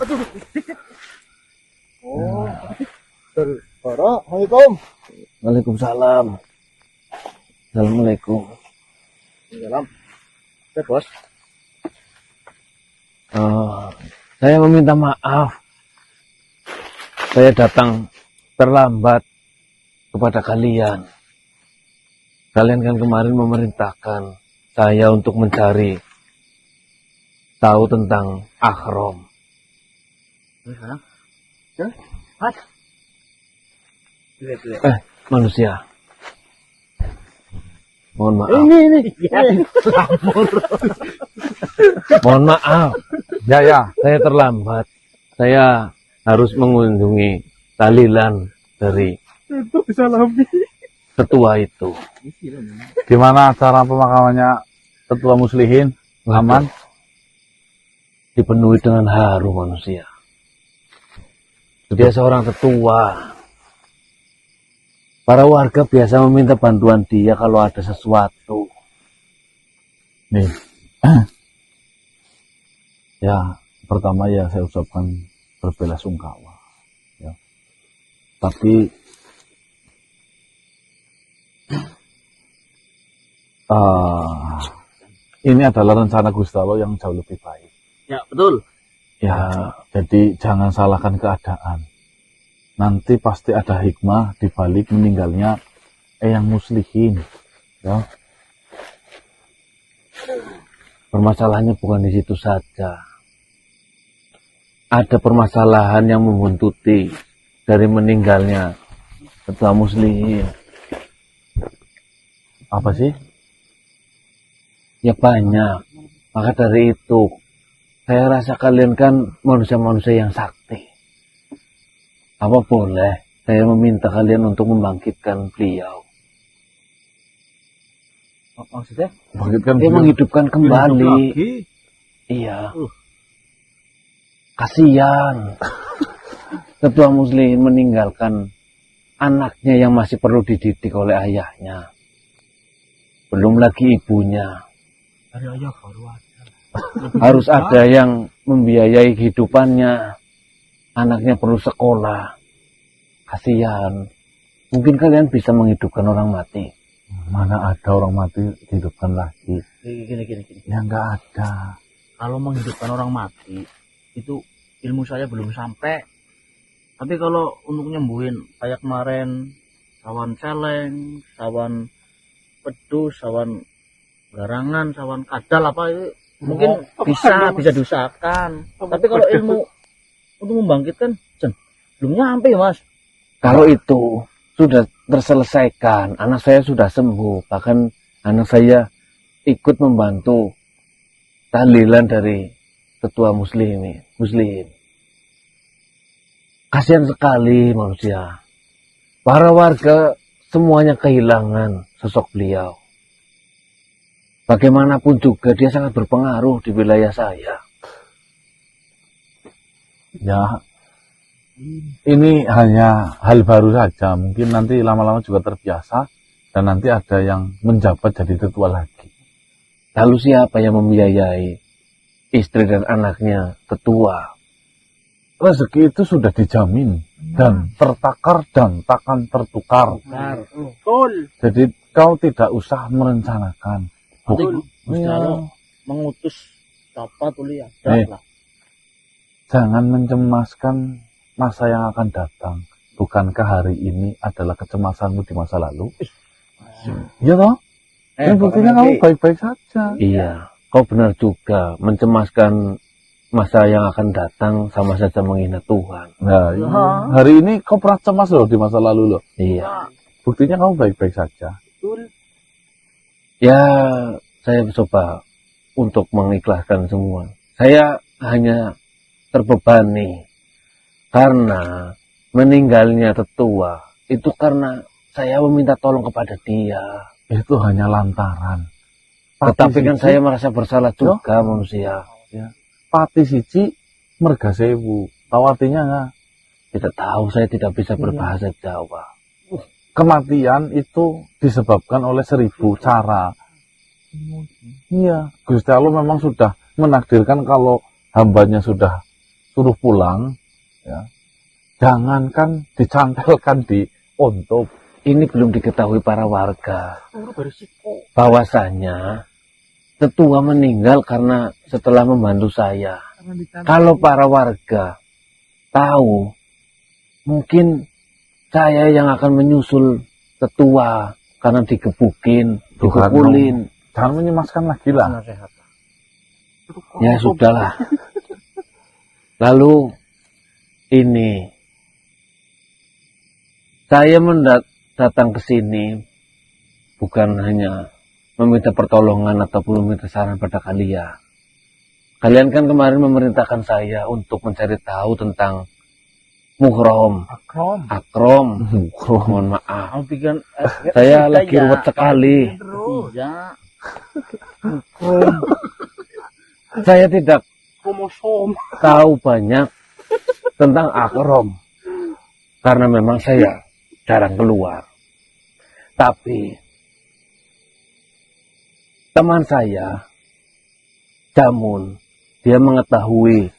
Aduh. Oh. Assalamualaikum. Waalaikumsalam. Assalamualaikum. Salam. Bos. Saya meminta maaf. Saya datang terlambat kepada kalian. Kalian kan kemarin memerintahkan saya untuk mencari tahu tentang Akhrom. Mas. Manusia. Mohon maaf. Ini. Mohon maaf. Ya. Saya terlambat. Saya harus mengunjungi tahlilan dari Itu disalami. tetua itu. Gimana cara pemakamannya tetua muslihin? Aman? Dipenuhi dengan haru manusia. Dia seorang tetua. Para warga biasa meminta bantuan dia kalau ada sesuatu. Nih. Ya, pertama ya saya ucapkan berbelasungkawa. Ya. Tapi ini adalah rencana Gusti Allah yang jauh lebih baik. Ya, betul. Ya, jadi jangan salahkan keadaan. Nanti pasti ada hikmah di balik meninggalnya Eyang Muslihin. Ya. Permasalahannya bukan di situ saja. Ada permasalahan yang membuntuti dari meninggalnya tetua muslihin. Apa sih? Ya banyak. Maka dari itu, saya rasa kalian kan manusia-manusia yang sakti. Apa boleh saya meminta kalian untuk membangkitkan beliau? Maksudnya? Bangkitkan Dia menghidupkan kembali. Lagi. Iya. Kasihan. Ketua muslimin meninggalkan anaknya yang masih perlu dididik oleh ayahnya. Belum lagi ibunya. Ada ayah baru aja. Harus ada yang membiayai kehidupannya. Anaknya perlu sekolah. Kasihan. Mungkin kalian bisa menghidupkan orang mati. Mana ada orang mati dihidupkan lagi? Gini. Ya nggak ada. Kalau menghidupkan orang mati, itu ilmu saya belum sampai. Tapi kalau untuk nyembuhin kayak kemarin sawan celeng, sawan pedus, sawan garangan, sawan kadal apa itu mungkin bisa diusahakan. Tapi kalau ilmu untuk membangkitkan, belum nyampe ya Mas. Kalau itu sudah terselesaikan, anak saya sudah sembuh, bahkan anak saya ikut membantu tahlilan dari tetua muslim. Kasihan sekali manusia. Para warga semuanya kehilangan sosok beliau. Bagaimanapun juga dia sangat berpengaruh di wilayah saya. Ya, ini hanya hal baru saja. Mungkin nanti lama-lama juga terbiasa dan nanti ada yang menjabat jadi tetua lagi. Lalu siapa yang membiayai istri dan anaknya tetua? Rezeki itu sudah dijamin dan tertakar dan takkan tertukar. Betul. Jadi kau tidak usah merencanakan. Gusti Allah mengutus apa tuh lihat lah. Jangan mencemaskan masa yang akan datang. Bukankah hari ini adalah kecemasanmu di masa lalu? Iya toh? Dan buktinya kamu baik-baik saja. Iya, kau benar juga. Mencemaskan masa yang akan datang sama saja menghina Tuhan. Nah, hari ini kau pernah cemas loh di masa lalu loh. Iya. Buktinya kamu baik-baik saja. Ya, saya coba untuk mengikhlaskan semua. Saya hanya terbebani karena meninggalnya tetua itu karena saya meminta tolong kepada dia. Itu hanya lantaran. Tetapi kan saya merasa bersalah juga manusia. Ya. Pati siji merga sewu. Tahu artinya nggak? Tidak tahu, saya tidak bisa berbahasa Jawa. Kematian itu disebabkan oleh 1000 cara. Iya, Gusti Allah memang sudah menakdirkan kalau hambanya sudah suruh pulang, ya, jangankan dicantelkan di ontok. Ini belum diketahui para warga. Bahwasanya tetua meninggal karena setelah membantu saya. Kalau para warga tahu, mungkin saya yang akan menyusul tetua karena digebukin, dipukulin. Jangan menyemaskan lagi lah. Ya sudahlah. Lalu ini saya datang ke sini bukan hanya meminta pertolongan ataupun meminta saran pada kalian. Kalian kan kemarin memerintahkan saya untuk mencari tahu tentang Muhrom. Akrom. Mohon maaf. Saya lagi ruwet sekali. Saya tidak tahu banyak tentang Akrom. Karena memang saya jarang keluar. Tapi teman saya, Jamun, dia mengetahui.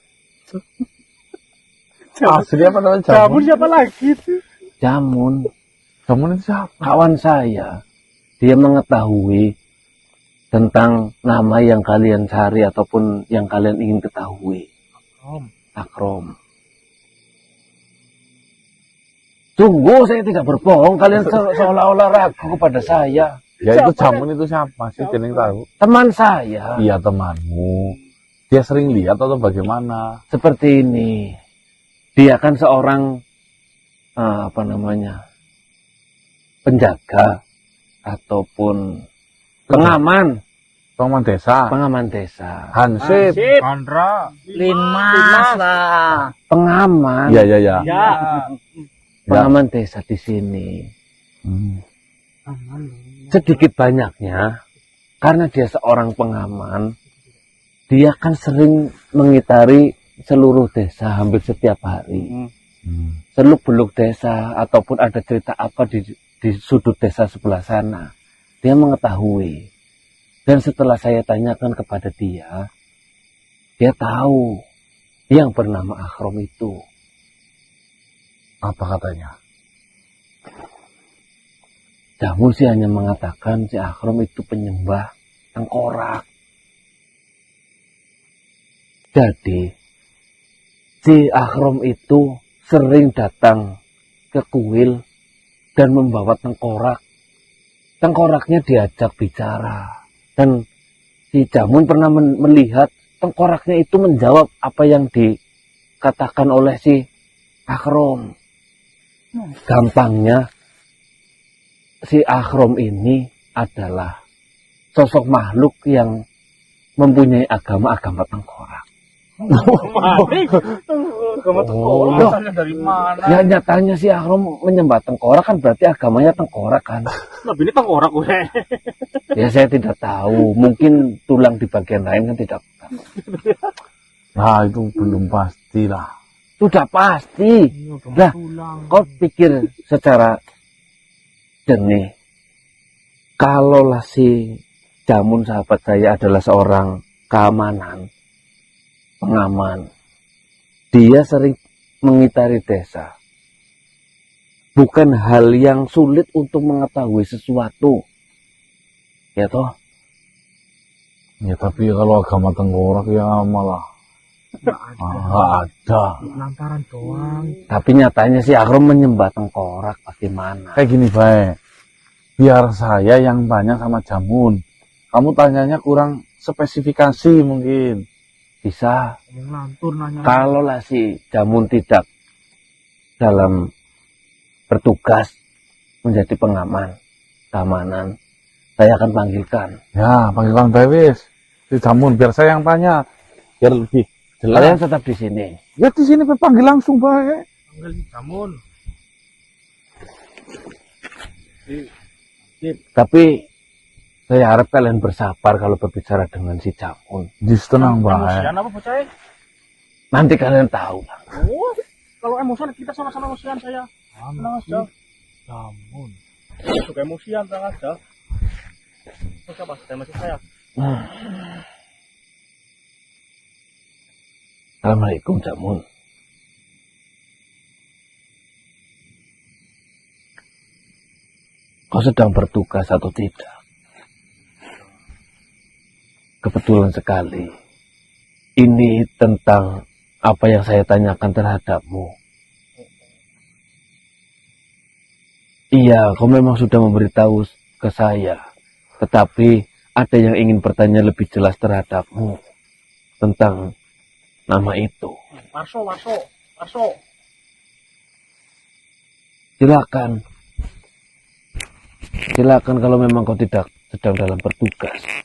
Asli apa namanya Jamun siapa lagi tuh? Jamun itu siapa? kawan saya, dia mengetahui tentang nama yang kalian cari ataupun yang kalian ingin ketahui. Akrom. Sungguh saya tidak berbohong, kalian seolah-olah ragu kepada saya. Ya itu Jamun itu siapa sih? Kalian tahu? Teman saya. Iya temanmu. Dia sering lihat atau bagaimana? Seperti ini. Dia kan seorang penjaga ataupun pengaman desa. Pengaman desa. Hansip. Andra. Linmas lah. Pengaman. Iya. Ya. Pengaman desa di sini. Sedikit banyaknya, karena dia seorang pengaman, dia kan sering mengitari seluruh desa hampir setiap hari. Seluk-beluk desa ataupun ada cerita apa di sudut desa sebelah sana, dia mengetahui. Dan setelah saya tanyakan kepada dia tahu yang bernama Akrom itu. Apa katanya? Jamun sih hanya mengatakan si Akrom itu penyembah tengkorak. Jadi si Akrom itu sering datang ke kuil dan membawa tengkorak. Tengkoraknya diajak bicara. Dan si Jamun pernah melihat tengkoraknya itu menjawab apa yang dikatakan oleh si Akrom. Gampangnya, si Akrom ini adalah sosok makhluk yang mempunyai agama tengkorak. Dari mana? Ya nyatanya si Akrom menyembah tengkorak kan berarti agamanya tengkorak kan. Lebih ini tengkorak gue. Ya saya tidak tahu, mungkin tulang di bagian lain kan tidak. Nah itu belum pasti lah. Sudah pasti. Nah, kau pikir secara jernih, kalaulah si Jamun sahabat saya adalah seorang keamanan, pengaman, dia sering mengitari desa. Bukan hal yang sulit untuk mengetahui sesuatu. Ya toh? Ya tapi kalau agama tengkorak ya malah nggak ada. Lantaran doang. Tapi nyatanya si Akrom menyembah tengkorak bagaimana? Kayak gini baik. Biar saya yang tanya sama Jamun. Kamu tanyanya kurang spesifikasi mungkin. Bisa. Lantur nanya. Kalau lah si Jamun tidak dalam bertugas menjadi pengaman, keamanan, saya akan panggilkan. Ya panggilan Dewis. Si Jamun biar saya yang tanya. Biar lebih jelas. Kalian tetap di sini. Ya di sini panggil langsung baik. Panggil Jamun. Tapi saya harap kalian bersabar kalau berbicara dengan si Jamun. Tenang baik. Emosian apa bocah? Nanti kalian tahu lah. Oh, kalau emosian kita sama-sama emosian saya. Tenang aja. Jamun. Suka emosian, tenang aja. Siapa? Saya masih saya. Assalamualaikum, Jamun. Kau sedang bertugas atau tidak? Kebetulan sekali. Ini tentang apa yang saya tanyakan terhadapmu. Iya, kau memang sudah memberitahu ke saya. Tetapi ada yang ingin bertanya lebih jelas terhadapmu. Tentang nama itu. Warso. Silakan kalau memang kau tidak sedang dalam bertugas.